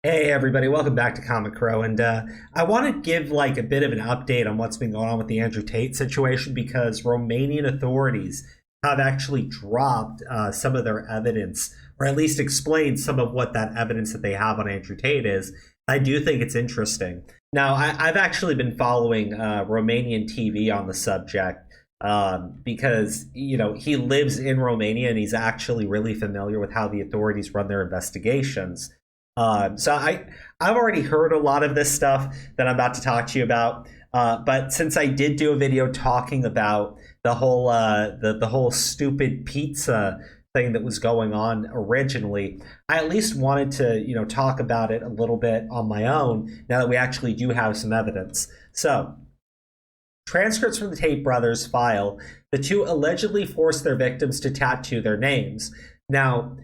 Hey everybody, welcome back to Comic Crow, and I want to give like a bit of an update on what's been going on with the Andrew Tate situation because Romanian authorities have actually dropped some of their evidence, or at least explained some of what that evidence that they have on Andrew Tate is. I do think it's interesting. Now, I've actually been following Romanian TV on the subject because he lives in Romania and he's actually really familiar with how the authorities run their investigations. I've already heard a lot of this stuff that I'm about to talk to you about. But since I did do a video talking about the whole stupid pizza thing that was going on originally, I at least wanted to talk about it a little bit on my own now that we actually do have some evidence. So, transcripts from the Tate brothers file: the two allegedly forced their victims to tattoo their names. Now,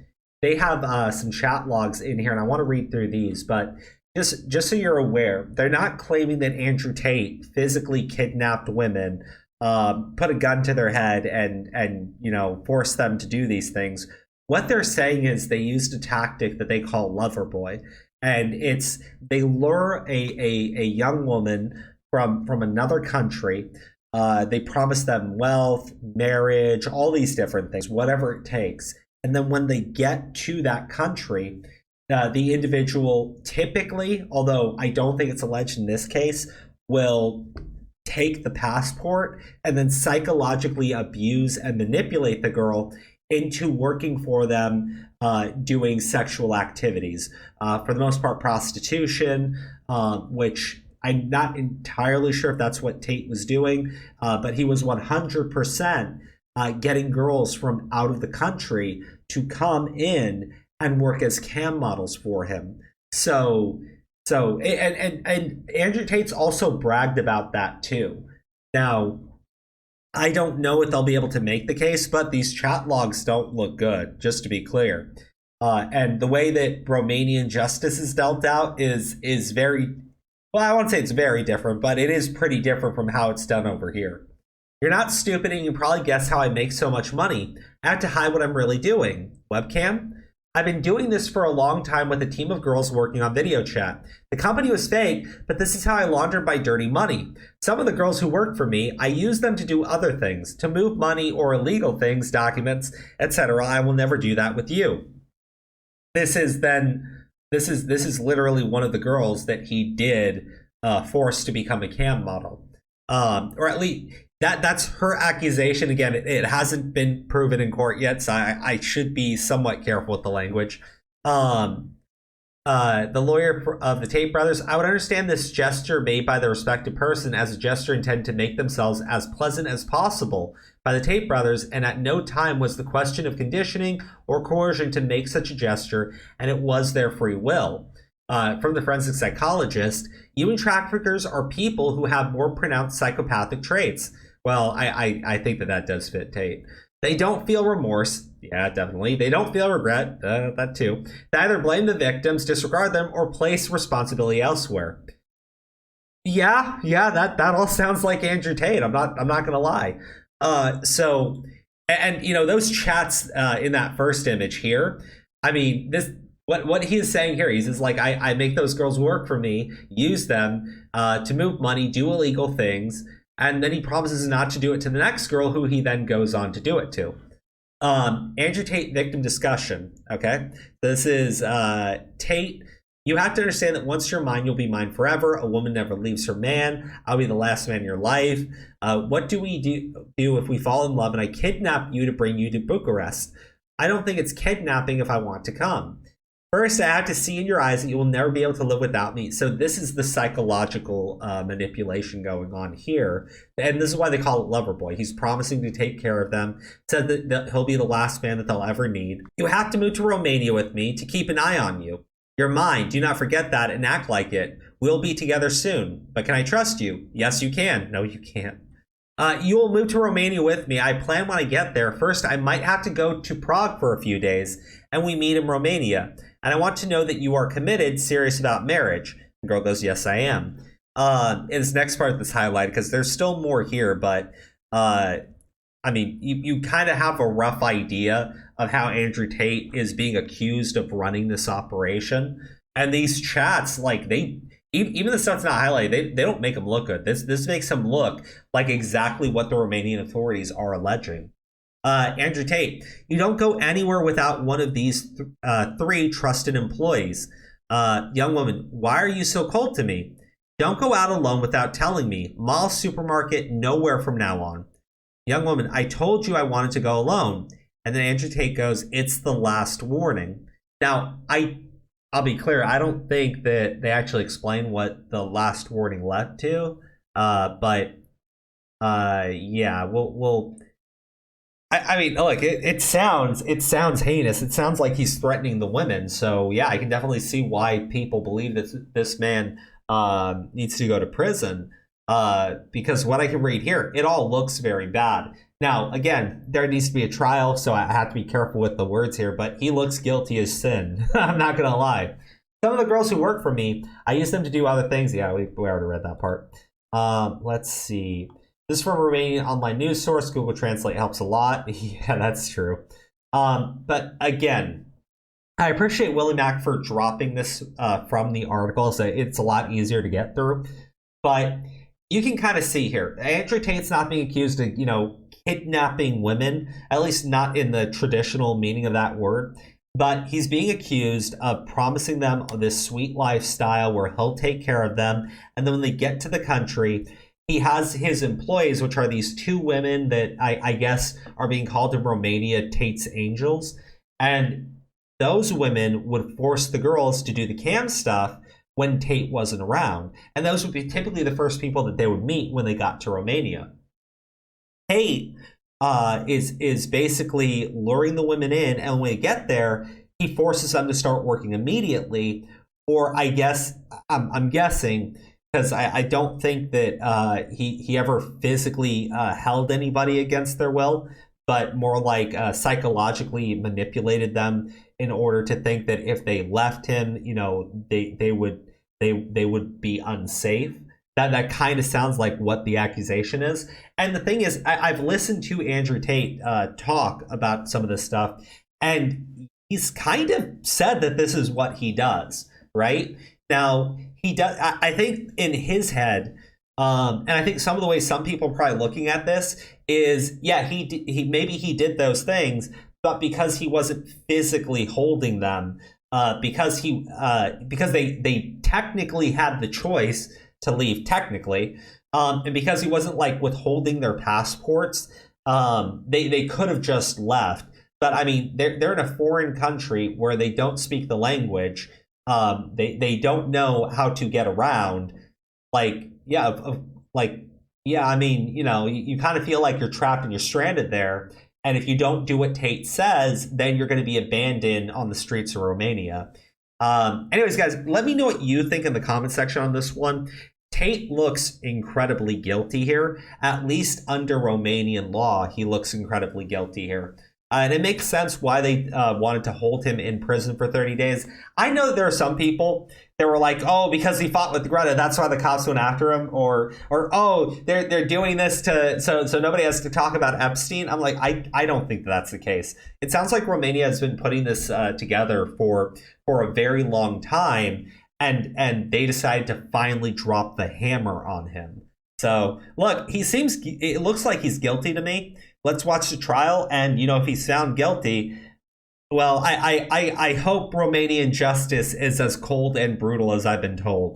they have some chat logs in here, and I want to read through these, but just so you're aware, they're not claiming that Andrew Tate physically kidnapped women, put a gun to their head, and forced them to do these things. What they're saying is they used a tactic that they call lover boy, and they lure a young woman from another country. They promise them wealth, marriage, all these different things, whatever it takes. And then when they get to that country, the individual typically, although I don't think it's alleged in this case, will take the passport and then psychologically abuse and manipulate the girl into working for them, doing sexual activities. For the most part, prostitution, which I'm not entirely sure if that's what Tate was doing, but he was 100% getting girls from out of the country to come in and work as cam models for him. And Andrew Tate's also bragged about that too. Now, I don't know if they'll be able to make the case, but these chat logs don't look good, just to be clear. And the way that Romanian justice is dealt out is very, well, I won't say it's very different, but it is pretty different from how it's done over here. You're not stupid and you probably guess how I make so much money. I have to hide what I'm really doing. Webcam? I've been doing this for a long time with a team of girls working on video chat. The company was fake, but this is how I laundered my dirty money. Some of the girls who work for me, I use them to do other things, to move money or illegal things, documents, etc. I will never do that with you. This is literally one of the girls that he did force to become a cam model. Or at least that's her accusation. Again, it hasn't been proven in court yet, so I should be somewhat careful with the language. The lawyer of the Tate brothers: I would understand this gesture made by the respected person as a gesture intended to make themselves as pleasant as possible by the Tate brothers, and at no time was the question of conditioning or coercion to make such a gesture, and it was their free will. From the forensic psychologist: human traffickers are people who have more pronounced psychopathic traits. Well, I think that does fit Tate. They don't feel remorse. Yeah, definitely. They don't feel regret. That too. They either blame the victims, disregard them, or place responsibility elsewhere. Yeah, that all sounds like Andrew Tate. I'm not gonna lie. Those chats in that first image here. I mean, what he is saying here, he's like, I make those girls work for me, use them to move money, do illegal things, and then he promises not to do it to the next girl, who he then goes on to do it to. Andrew Tate victim discussion. Okay, this is Tate. You have to understand that once you're mine, you'll be mine forever. A woman never leaves her man. I'll be the last man in your life. What do we do if we fall in love and I kidnap you to bring you to Bucharest? I don't think it's kidnapping if I want to come. First, I have to see in your eyes that you will never be able to live without me. So this is the psychological manipulation going on here. And this is why they call it lover boy. He's promising to take care of them, said that he'll be the last man that they'll ever need. You have to move to Romania with me to keep an eye on you. You're mine. Do not forget that and act like it. We'll be together soon. But can I trust you? Yes, you can. No, you can't. You will move to Romania with me. I plan when I get there. First, I might have to go to Prague for a few days, and we meet in Romania. And I want to know that you are committed, serious about marriage. The girl goes, yes, I am. And this next part that's highlighted, because there's still more here, but I mean, you kind of have a rough idea of how Andrew Tate is being accused of running this operation. And these chats, like even the stuff that's not highlighted, they don't make them look good. This makes them look like exactly what the Romanian authorities are alleging. Andrew Tate, you don't go anywhere without one of these three trusted employees. Young woman, why are you so cold to me? Don't go out alone without telling me. Mall, supermarket, nowhere from now on. Young woman, I told you I wanted to go alone. And then Andrew Tate goes, it's the last warning. Now, I'll be clear, I don't think that they actually explain what the last warning led to. But yeah, we'll I mean, look, it sounds heinous. It sounds like he's threatening the women. So yeah, I can definitely see why people believe that this man needs to go to prison. Because what I can read here, it all looks very bad. Now, again, there needs to be a trial, so I have to be careful with the words here. But he looks guilty as sin. I'm not gonna lie. Some of the girls who work for me, I use them to do other things. Yeah, we already read that part. Let's see. This is from a Romanian online news source. Google Translate helps a lot. Yeah, that's true. But again, I appreciate Willie Mack for dropping this from the article, so it's a lot easier to get through. But you can kind of see here, Andrew Tate's not being accused of, kidnapping women, at least not in the traditional meaning of that word. But he's being accused of promising them this sweet lifestyle where he'll take care of them. And then when they get to the country, he has his employees, which are these two women that I guess are being called in Romania Tate's angels. And those women would force the girls to do the cam stuff when Tate wasn't around. And those would be typically the first people that they would meet when they got to Romania. Tate is basically luring the women in, and when they get there, he forces them to start working immediately. Or I guess, I'm guessing, because I don't think that he ever physically held anybody against their will, but more like psychologically manipulated them in order to think that if they left him, they would be unsafe. That kind of sounds like what the accusation is. And the thing is, I've listened to Andrew Tate talk about some of this stuff, and he's kind of said that this is what he does, right? Now, he does. I think in his head, and I think some of the ways some people are probably looking at this is, yeah, he maybe he did those things, but because he wasn't physically holding them, because they technically had the choice to leave technically, and because he wasn't like withholding their passports, they could have just left. But I mean, they're in a foreign country where they don't speak the language. They don't know how to get around. I mean, you kind of feel like you're trapped and you're stranded there. And if you don't do what Tate says, then you're going to be abandoned on the streets of Romania. Anyways, guys, let me know what you think in the comment section on this one. Tate looks incredibly guilty here. At least under Romanian law, he looks incredibly guilty here. And it makes sense why they wanted to hold him in prison for 30 days. I know that there are some people that were like, oh, because he fought with Greta, that's why the cops went after him. Or oh, they're doing this so nobody has to talk about Epstein. I'm like, I don't think that's the case. It sounds like Romania has been putting this together for a very long time. And they decided to finally drop the hammer on him. So, look, it looks like he's guilty to me. Let's watch the trial, and, if he's found guilty, well, I hope Romanian justice is as cold and brutal as I've been told.